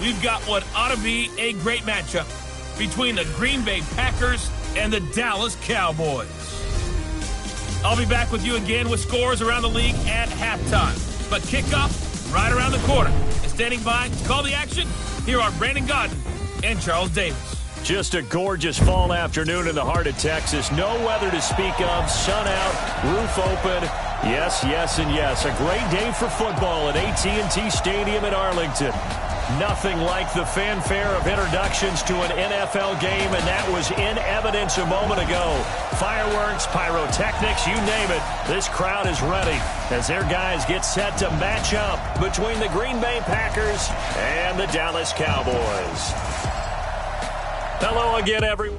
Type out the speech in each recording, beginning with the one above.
we've got what ought to be a great matchup between the Green Bay Packers and the Dallas Cowboys. I'll be back with you again with scores around the league at halftime. But kickoff right around the corner. And standing by to call the action, here are Brandon Godden and Charles Davis. Just a gorgeous fall afternoon in the heart of Texas. No weather to speak of. Sun out, roof open. Yes, yes, and yes. A great day for football at AT&T Stadium in Arlington. Nothing like the fanfare of introductions to an NFL game, and that was in evidence a moment ago. Fireworks, pyrotechnics, you name it. This crowd is ready as their guys get set to match up between the Green Bay Packers and the Dallas Cowboys. Hello again, everyone.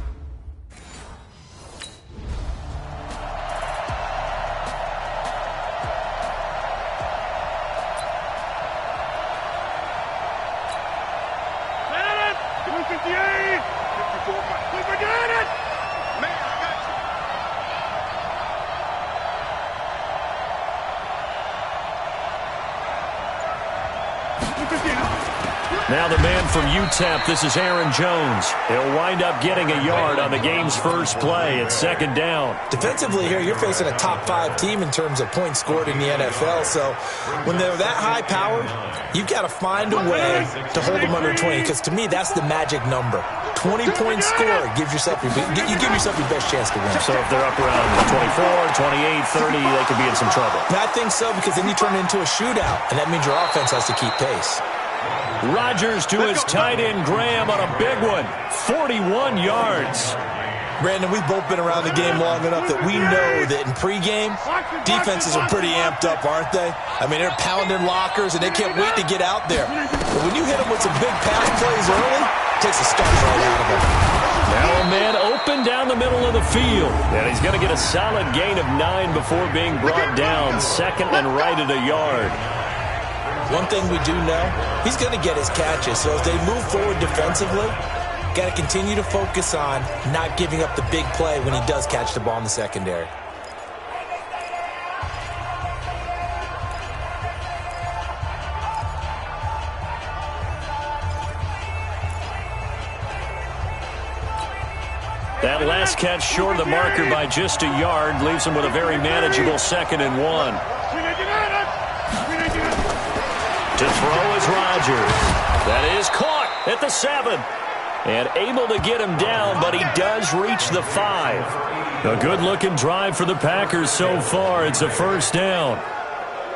Now the man from UTEP, this is Aaron Jones. He'll wind up getting a yard on the game's first play at second down. Defensively here, you're facing a top-5 team in terms of points scored in the NFL. So when they're that high-powered, you've got to find a way to hold them under 20. Because to me, that's the magic number. 20 points scored, you give yourself your best chance to win. So if they're up around 24, 28, 30, they could be in some trouble. I think so, because then you turn it into a shootout, and that means your offense has to keep pace. Rodgers to his tight end, Graham, on a big one. 41 yards. Brandon, we've both been around the game long enough that we know that in pregame, defenses are pretty amped up, aren't they? I mean, they're pounding lockers, and they can't wait to get out there. But when you hit them with some big pass plays early, it takes a start right out of them. Now a man open down the middle of the field. And he's going to get a solid gain of 9 before being brought down. Second and right at a yard. One thing we do know, he's going to get his catches. So as they move forward defensively, got to continue to focus on not giving up the big play when he does catch the ball in the secondary. That last catch short of the marker by just a yard leaves him with a very manageable 2nd and 1. To throw is Rodgers. That is caught at the 7. And able to get him down, but he does reach the 5. A good-looking drive for the Packers so far. It's a first down.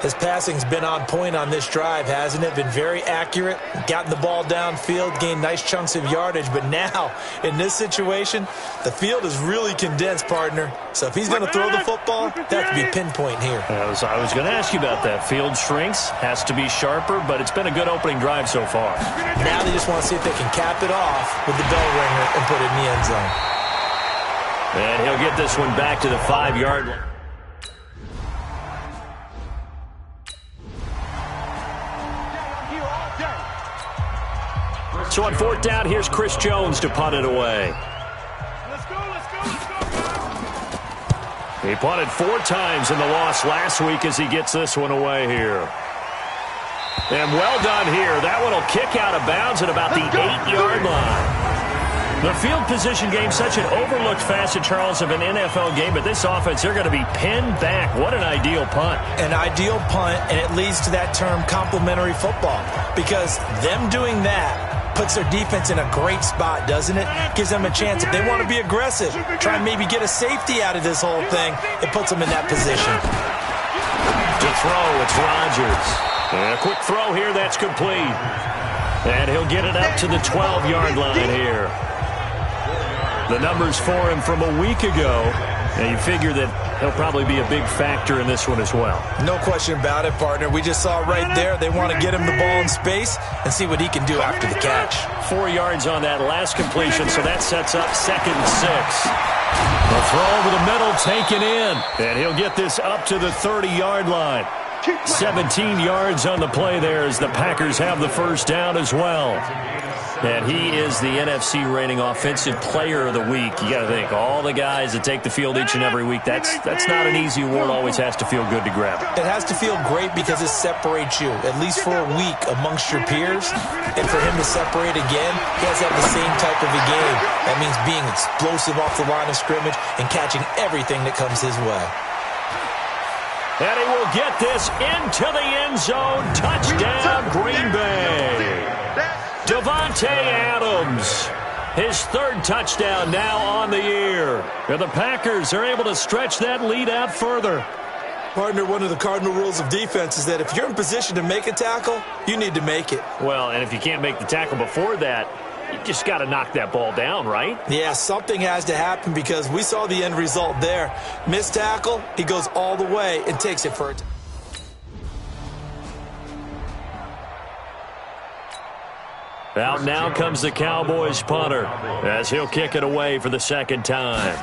His passing's been on point on this drive, hasn't it? Been very accurate, gotten the ball downfield, gained nice chunks of yardage. But now, in this situation, the field is really condensed, partner. So if he's going to throw the football, that could be pinpoint here. I was going to ask you about that. Field shrinks, has to be sharper, but it's been a good opening drive so far. Now they just want to see if they can cap it off with the bell ringer and put it in the end zone. And he'll get this one back to the 5-yard line. So on 4th down, here's Chris Jones to punt it away. Let's go. He punted 4 times in the loss last week as he gets this one away here. And well done here. That one will kick out of bounds at about the 8-yard line. The field position game, such an overlooked facet, Charles, of an NFL game. But this offense, they're going to be pinned back. What an ideal punt. An ideal punt, and it leads to that term complementary football. Because them doing that puts their defense in a great spot, doesn't it? Gives them a chance. If they want to be aggressive, try and maybe get a safety out of this whole thing, it puts them in that position. To throw, it's Rodgers. And a quick throw here, that's complete. And he'll get it up to the 12-yard line here. The numbers for him from a week ago, and you figure that he'll probably be a big factor in this one as well. No question about it, partner. We just saw right there they want to get him the ball in space and see what he can do after the catch. 4 yards on that last completion, so that sets up 2nd and 6. The throw over the middle taken in, and he'll get this up to the 30-yard line. 17 yards on the play there as the Packers have the first down as well. And he is the NFC rating Offensive Player of the Week. You got to think, all the guys that take the field each and every week, that's not an easy award. Always has to feel good to grab. It has to feel great because it separates you, at least for a week, amongst your peers. And for him to separate again, he has to have the same type of a game. That means being explosive off the line of scrimmage and catching everything that comes his way. And he will get this into the end zone. Touchdown, Green Bay. Davante Adams, his third touchdown now on the year. And the Packers are able to stretch that lead out further. Partner, one of the cardinal rules of defense is that if you're in position to make a tackle, you need to make it. Well, and if you can't make the tackle before that, you just got to knock that ball down, right? Yeah, something has to happen because we saw the end result there. Missed tackle, he goes all the way and takes it for it. Out now comes the Cowboys punter as he'll kick it away for the second time.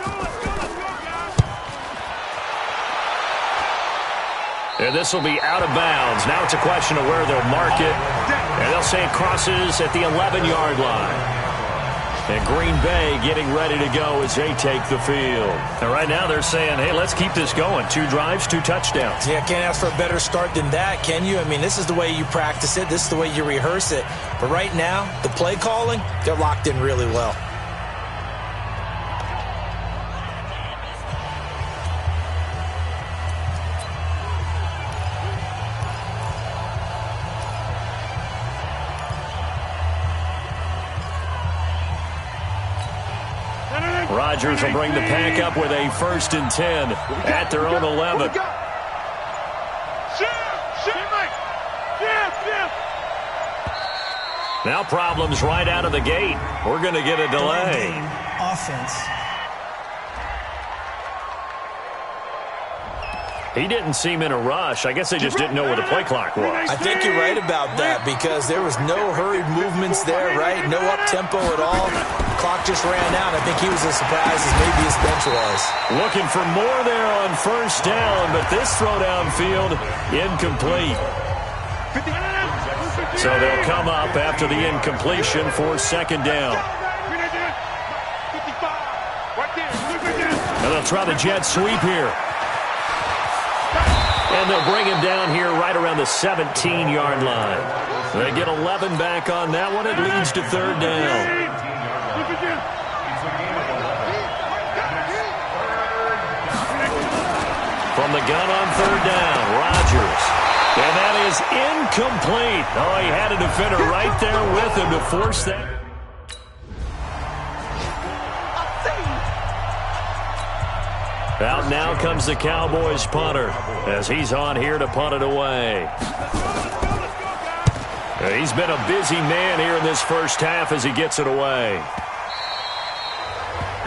And this will be out of bounds. Now it's a question of where they'll mark it. And they'll say it crosses at the 11-yard line. And Green Bay getting ready to go as they take the field. And right now they're saying, hey, let's keep this going. 2 drives, 2 touchdowns. Yeah, can't ask for a better start than that, can you? I mean, this is the way you practice it. This is the way you rehearse it. But right now, the play calling, they're locked in really well. Rodgers will bring the Pack up with a 1st and 10 at their own 11. Now problems right out of the gate. We're going to get a delay. Offense. He didn't seem in a rush. I guess they just didn't know where the play clock was. I think you're right about that because there was no hurried movements there, right? No up-tempo at all. The clock just ran out. I think he was as surprised as maybe his bench was. Looking for more there on 1st down, but this throw downfield incomplete. So they'll come up after the incompletion for 2nd down. And they'll try the jet sweep here. And they'll bring him down here right around the 17-yard line. They get 11 back on that one. It leads to 3rd down. From the gun on 3rd down, Rodgers. And that is incomplete. Oh, he had a defender right there with him to force that. Out now comes the Cowboys punter as he's on here to punt it away. He's been a busy man here in this first half as he gets it away.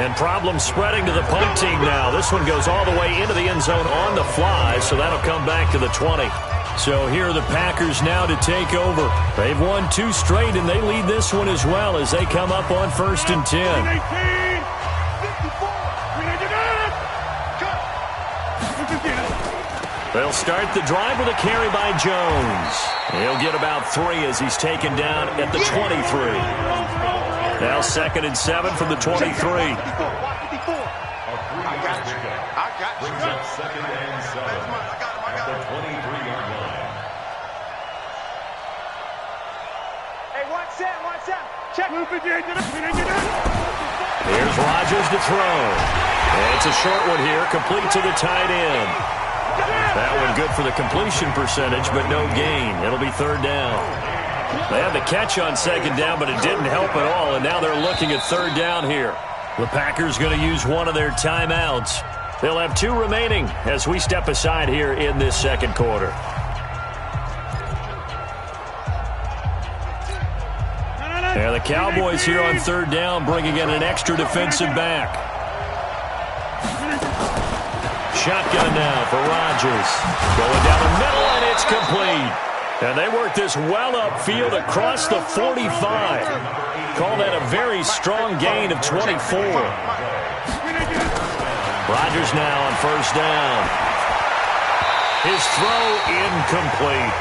And problems spreading to the punt team now. This one goes all the way into the end zone on the fly, so that'll come back to the 20. So here are the Packers now to take over. They've won 2 straight, and they lead this one as well as they come up on 1st and 10. They'll start the drive with a carry by Jones. He'll get about 3 as he's taken down at the 23. Now 2nd and 7 from the 23. I got you. I got you. 2nd and 7 at the 23-yard line. Hey, watch that. Check. Here's Rodgers to throw. And it's a short one here, complete to the tight end. That one good for the completion percentage, but no gain. It'll be 3rd down. They had the catch on 2nd down, but it didn't help at all, and now they're looking at 3rd down here. The Packers going to use one of their timeouts. They'll have 2 remaining as we step aside here in this 2nd quarter. And the Cowboys here on 3rd down bringing in an extra defensive back. Shotgun now for Rodgers. Going down the middle, and it's complete. And they work this well upfield across the 45. Call that a very strong gain of 24. Rodgers now on 1st down. His throw incomplete.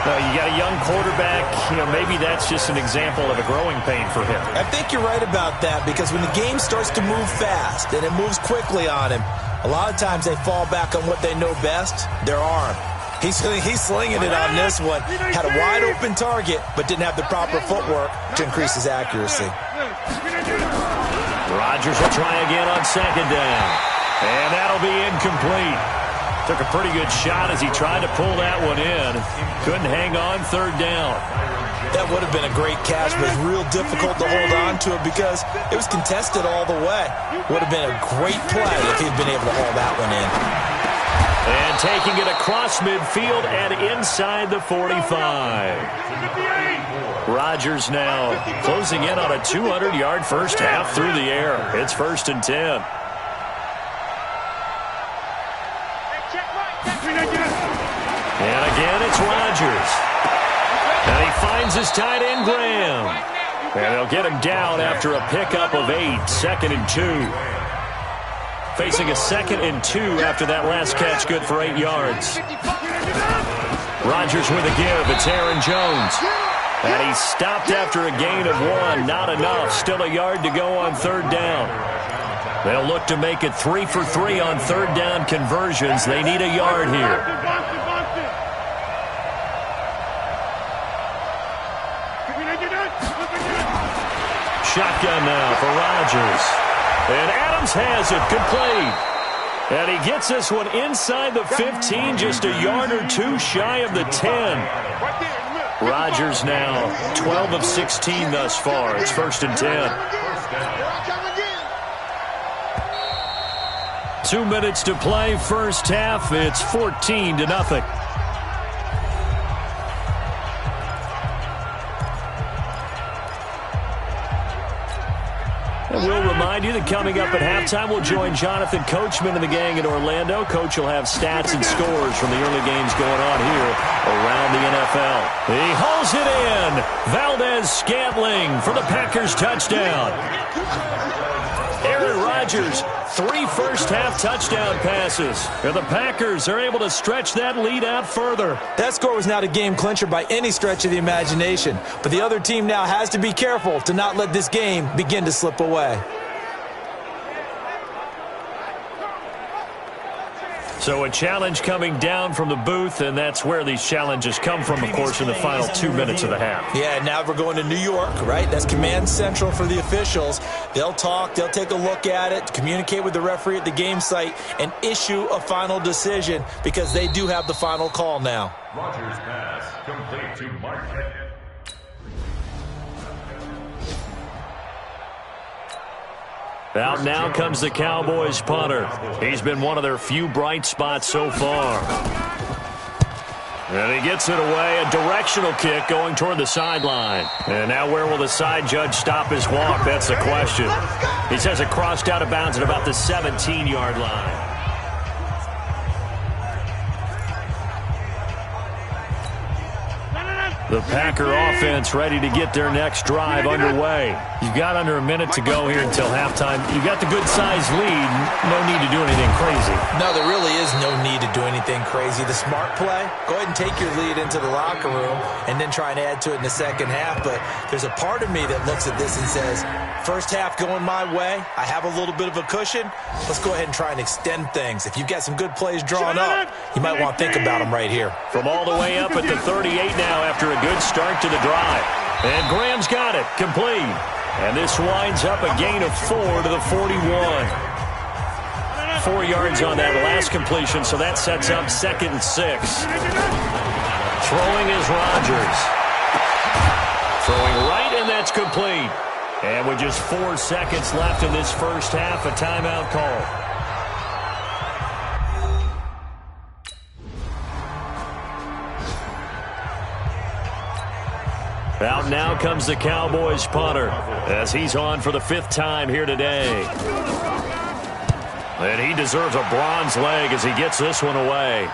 You got a young quarterback. Maybe that's just an example of a growing pain for him. I think you're right about that, because when the game starts to move fast and it moves quickly on him, a lot of times they fall back on what they know best, their arm. He's slinging it on this one. Had a wide-open target, but didn't have the proper footwork to increase his accuracy. Rodgers will try again on second down. And that'll be incomplete. Took a pretty good shot as he tried to pull that one in. Couldn't hang on third down. That would have been a great catch, but it's real difficult to hold on to it because it was contested all the way. Would have been a great play if he'd been able to haul that one in. And taking it across midfield and inside the 45. Rodgers now closing in on a 200-yard first half through the air. It's 1st and 10. And again, it's Rodgers. And he finds his tight end, Graham. And they'll get him down after a pickup of 8, 2nd and 2. Facing a 2nd and 2 after that last catch, good for 8 yards. Rodgers with a give. It's Aaron Jones. And he stopped after a gain of 1. Not enough. Still a yard to go on third down. They'll look to make it 3 for 3 on third down conversions. They need a yard here. Shotgun now for Rodgers. And Adams has it complete. And he gets this one inside the 15, just a yard or 2 shy of the 10. Rodgers now 12 of 16 thus far. It's 1st and 10. 2 minutes to play, first half. It's 14-0. And we'll remind you that coming up at halftime, we'll join Jonathan Coachman and the gang in Orlando. Coach will have stats and scores from the early games going on here around the NFL. He hauls it in. Valdez-Scantling for the Packers touchdown. Aaron Rodgers, 3 first-half touchdown passes. And the Packers are able to stretch that lead out further. That score was not a game clincher by any stretch of the imagination. But the other team now has to be careful to not let this game begin to slip away. So a challenge coming down from the booth, and that's where these challenges come from, of course, in the final 2 minutes of the half. Yeah, now we're going to New York, right? That's command central for the officials. They'll talk, they'll take a look at it, communicate with the referee at the game site, and issue a final decision because they do have the final call now. Rodgers pass complete to Marquette. Out now comes the Cowboys punter. He's been one of their few bright spots so far. And he gets it away, a directional kick going toward the sideline. And now where will the side judge stop his walk? That's the question. He says it crossed out of bounds at about the 17-yard line. The Packer offense ready to get their next drive underway. You've got under a minute to go here until halftime. You've got the good-sized lead. No need to do anything crazy. No, there really is no need to do anything crazy. The smart play, go ahead and take your lead into the locker room and then try and add to it in the second half. But there's a part of me that looks at this and says, first half going my way. I have a little bit of a cushion. Let's go ahead and try and extend things. If you've got some good plays drawn up, you might want to think about them right here. From all the way up at the 38 now after a good start to the drive. And Graham's got it, complete. And this winds up a gain of 4 to the 41. 4 yards on that last completion, so that sets up 2nd and 6. Throwing is Rodgers. Throwing right, and that's complete. And with just 4 seconds left in this first half, a timeout call. Out now comes the Cowboys punter as he's on for the 5th time here today. And he deserves a bronze leg as he gets this one away.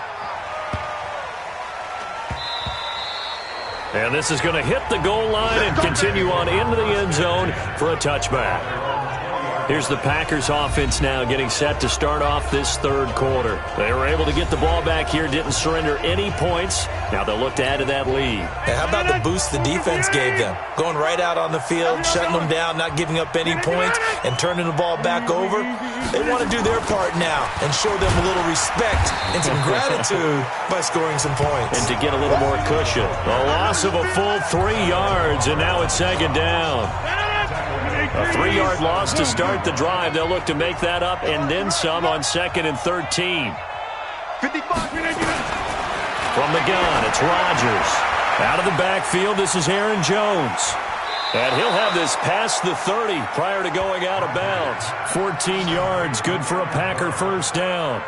And this is going to hit the goal line and continue on into the end zone for a touchback. Here's the Packers offense now getting set to start off this third quarter. They were able to get the ball back here, didn't surrender any points. Now they'll look to add to that lead. Hey, how about the boost the defense gave them? Going right out on the field, shutting them down, not giving up any points, and turning the ball back over. They want to do their part now and show them a little respect and some gratitude by scoring some points. And to get a little more cushion. A loss of a full 3 yards, and now it's second down. A 3-yard loss to start the drive. They'll look to make that up and then some on 2nd and 13. From the gun, it's Rodgers. Out of the backfield, this is Aaron Jones. And he'll have this past the 30 prior to going out of bounds. 14 yards, good for a Packer first down.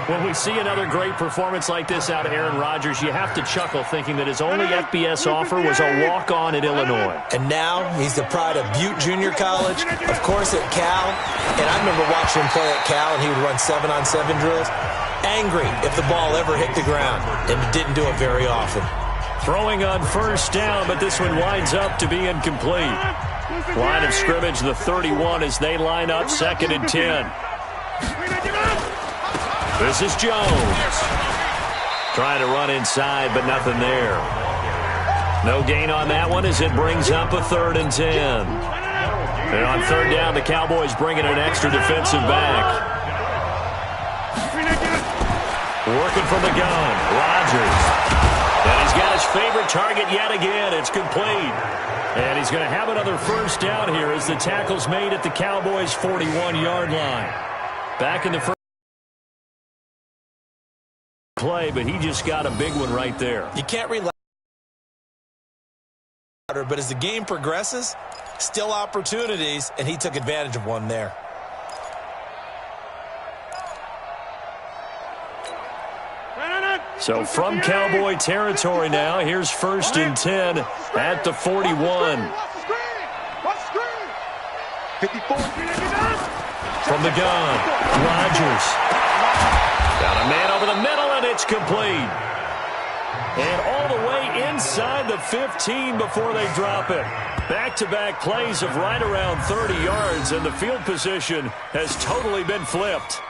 When we see another great performance like this out of Aaron Rodgers, you have to chuckle thinking that his only FBS offer was a walk-on at Illinois. And now he's the pride of Butte Junior College, of course at Cal. And I remember watching him play at Cal, and he would run 7-on-7 drills. Angry if the ball ever hit the ground, and didn't do it very often. Throwing on first down, but this one winds up to be incomplete. Line of scrimmage, the 31, as they line up 2nd and 10. This is Jones. Trying to run inside, but nothing there. No gain on that one as it brings up a 3rd and 10. And on 3rd down, the Cowboys bring in an extra defensive back. Working from the gun, Rodgers. And he's got his favorite target yet again. It's complete. And he's going to have another first down here as the tackle's made at the Cowboys' 41-yard line. Back in the first play, but he just got a big one right there. You can't relax, but as the game progresses, still opportunities, and he took advantage of one there. So from Cowboy territory now, here's 1st and 10 at the 41. From the gun, Rodgers. Got a man over the middle, and it's complete. And all the way inside the 15 before they drop it. Back-to-back plays of right around 30 yards, and the field position has totally been flipped.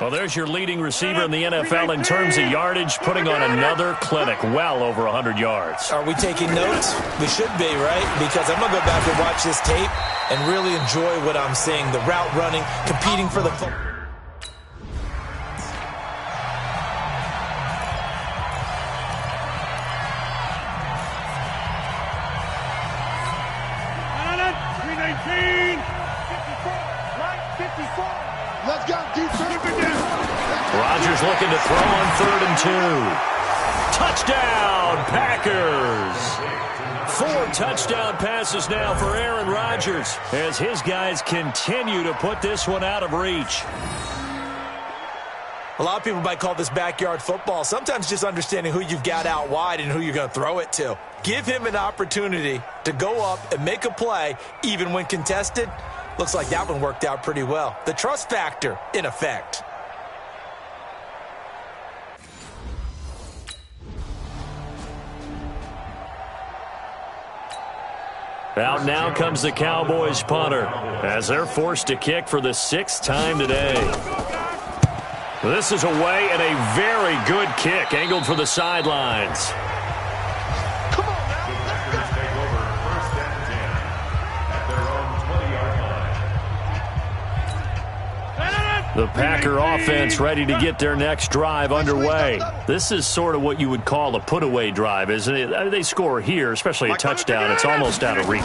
Well, there's your leading receiver in the NFL in terms of yardage, putting on another clinic, well over 100 yards. Are we taking notes? We should be, right? Because I'm going to go back and watch this tape and really enjoy what I'm seeing. The route running, competing for the football. Let's go, defense. Rodgers looking to throw on 3rd and 2. Touchdown, Packers. 4 touchdown passes now for Aaron Rodgers as his guys continue to put this one out of reach. A lot of people might call this backyard football. Sometimes just understanding who you've got out wide and who you're going to throw it to. Give him an opportunity to go up and make a play, even when contested. Looks like that one worked out pretty well. The trust factor in effect. Out now comes the Cowboys punter as they're forced to kick for the 6th time today. This is away and a very good kick angled for the sidelines. The Packer offense ready to get their next drive underway. This is sort of what you would call a put-away drive, isn't it? They score here, especially a touchdown. It's almost out of reach.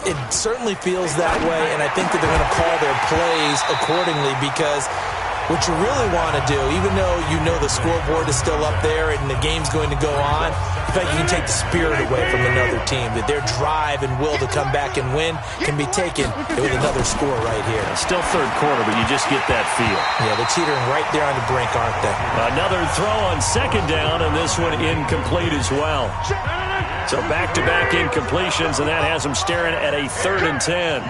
It certainly feels that way, and I think that they're going to call their plays accordingly because what you really want to do, even though you know the scoreboard is still up there and the game's going to go on, in fact, you can take the spirit away from another team, that their drive and will to come back and win can be taken with another score right here. Still third quarter, but you just get that feel. Yeah, they're teetering right there on the brink, aren't they? Another throw on 2nd down, and this one incomplete as well. So back-to-back incompletions, and that has them staring at a 3rd and 10.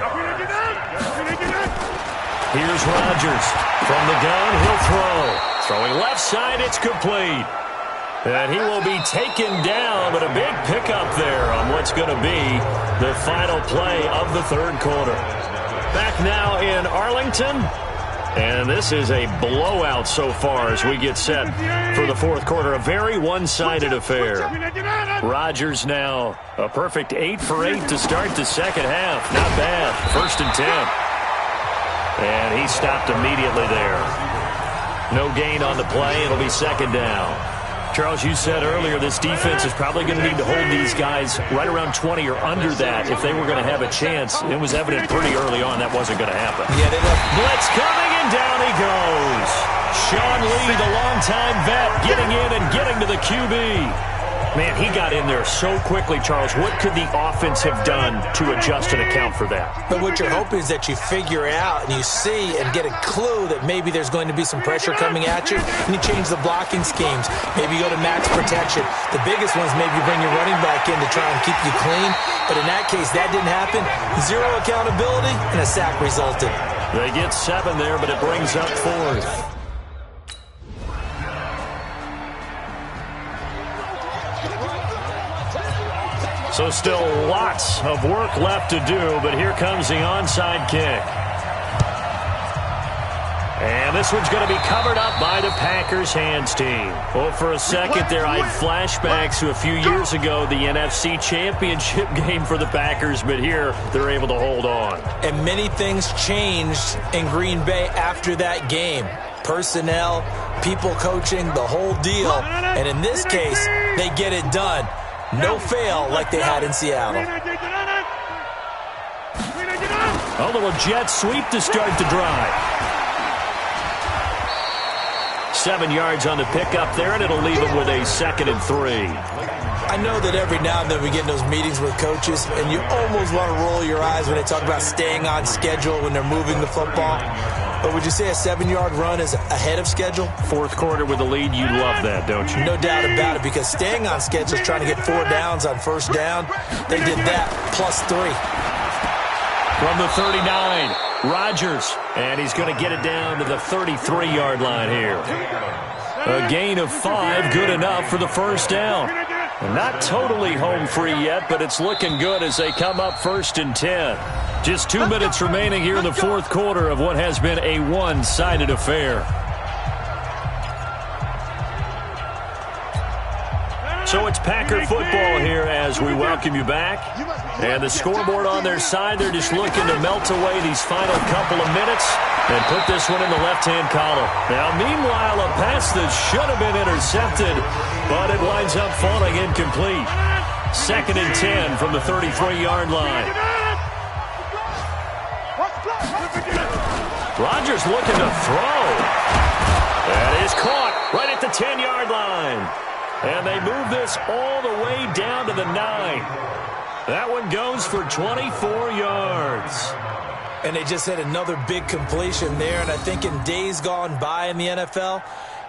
Here's Rodgers. From the gun, he'll throw. Throwing left side, it's complete. And he will be taken down, but a big pickup there on what's going to be the final play of the 3rd quarter. Back now in Arlington. And this is a blowout so far as we get set for the fourth quarter. A very one-sided affair. Rodgers now a perfect 8 for 8 to start the second half. Not bad. 1st and 10. And he stopped immediately there. No gain on the play. It'll be 2nd down. Charles, you said earlier this defense is probably going to need to hold these guys right around 20 or under that if they were going to have a chance. It was evident pretty early on that wasn't going to happen. Yeah, they left. Blitz coming, and down he goes. Sean Lee, the longtime vet, getting in and getting to the QB. Man, he got in there so quickly, Charles. What could the offense have done to adjust and account for that? But what you're hoping is that you figure out and you see and get a clue that maybe there's going to be some pressure coming at you, and you change the blocking schemes. Maybe you go to max protection. The biggest ones, maybe you bring your running back in to try and keep you clean. But in that case, that didn't happen. 0 accountability, and a sack resulted. They get 7 there, but it brings up 4th. So still lots of work left to do, but here comes the onside kick. And this one's going to be covered up by the Packers hands team. Well, for a second there, I had flashbacks to a few years ago, the NFC Championship game for the Packers, but here they're able to hold on. And many things changed in Green Bay after that game. Personnel, people coaching, the whole deal. And in this case, they get it done. No fail like they had in Seattle. A little jet sweep to start the drive. 7 yards on the pickup there, and it'll leave them with a 2nd and 3. I know that every now and then we get in those meetings with coaches, and you almost want to roll your eyes when they talk about staying on schedule when they're moving the football. But would you say a 7-yard run is ahead of schedule? Fourth quarter with the lead, you love that, don't you? No doubt about it, because staying on schedule is trying to get 4 downs on 1st down. They did that, plus 3. From the 39, Rodgers, and he's going to get it down to the 33-yard line here. A gain of 5, good enough for the 1st down. Not totally home free yet, but it's looking good as they come up 1st and 10. Just 2 minutes remaining here in the fourth quarter of what has been a one-sided affair. So it's Packer football here as we welcome you back. And the scoreboard on their side, they're just looking to melt away these final couple of minutes and put this one in the left-hand column. Now, meanwhile, a pass that should have been intercepted, but it winds up falling incomplete. 2nd and 10 from the 33-yard line. Rodgers looking to throw. That is caught right at the 10-yard line. And they move this all the way down to the 9. That one goes for 24 yards. And they just had another big completion there. And I think in days gone by in the NFL,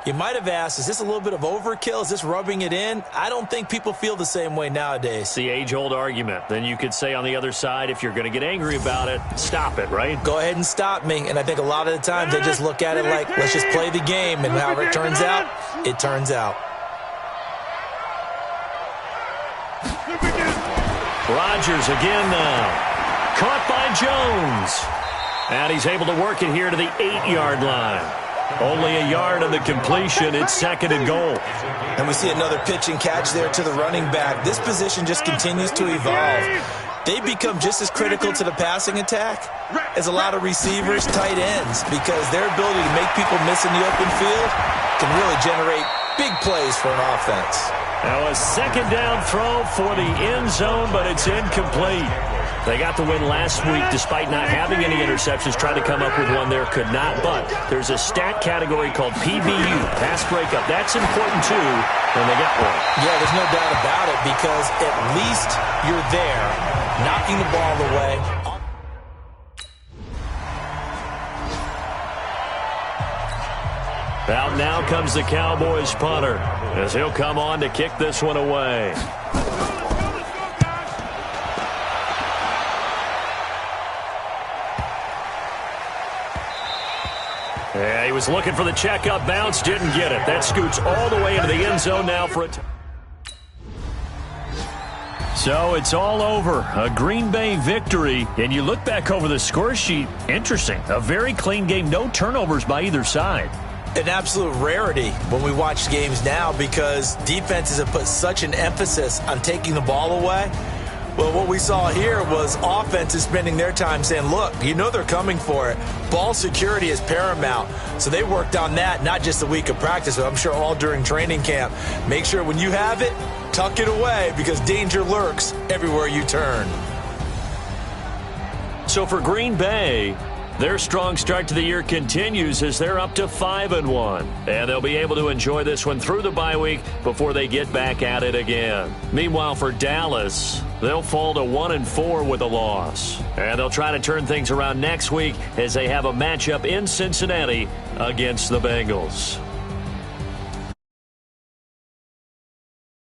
you might have asked, is this a little bit of overkill? Is this rubbing it in? I don't think people feel the same way nowadays. It's the age-old argument. Then you could say on the other side, if you're going to get angry about it, stop it, right? Go ahead and stop me. And I think a lot of the times they just look at it like, let's just play the game. And however it turns out, it turns out. Rodgers again now. Caught by Jones. And he's able to work it here to the 8-yard line. Only a yard on the completion. It's 2nd and goal. And we see another pitch and catch there to the running back. This position just continues to evolve. They become just as critical to the passing attack as a lot of receivers, tight ends, because their ability to make people miss in the open field can really generate big plays for an offense. Now a 2nd down throw for the end zone, but it's incomplete. They got the win last week despite not having any interceptions. Tried to come up with one there, could not. But there's a stat category called PBU, pass breakup. That's important too, and they got one. Yeah, there's no doubt about it, because at least you're there, knocking the ball away. Out now comes the Cowboys punter as he'll come on to kick this one away. Yeah, he was looking for the checkup bounce, didn't get it. That scoots all the way into the end zone now for it. So it's all over. A Green Bay victory. And you look back over the score sheet. Interesting. A very clean game. No turnovers by either side. An absolute rarity when we watch games now because defenses have put such an emphasis on taking the ball away. Well, what we saw here was offenses spending their time saying, look, you know they're coming for it. Ball security is paramount. So they worked on that, not just a week of practice, but I'm sure all during training camp. Make sure when you have it, tuck it away because danger lurks everywhere you turn. So for Green Bay, their strong start to the year continues as they're up to 5-1. And they'll be able to enjoy this one through the bye week before they get back at it again. Meanwhile, for Dallas, they'll fall to 1-4 with a loss. And they'll try to turn things around next week as they have a matchup in Cincinnati against the Bengals.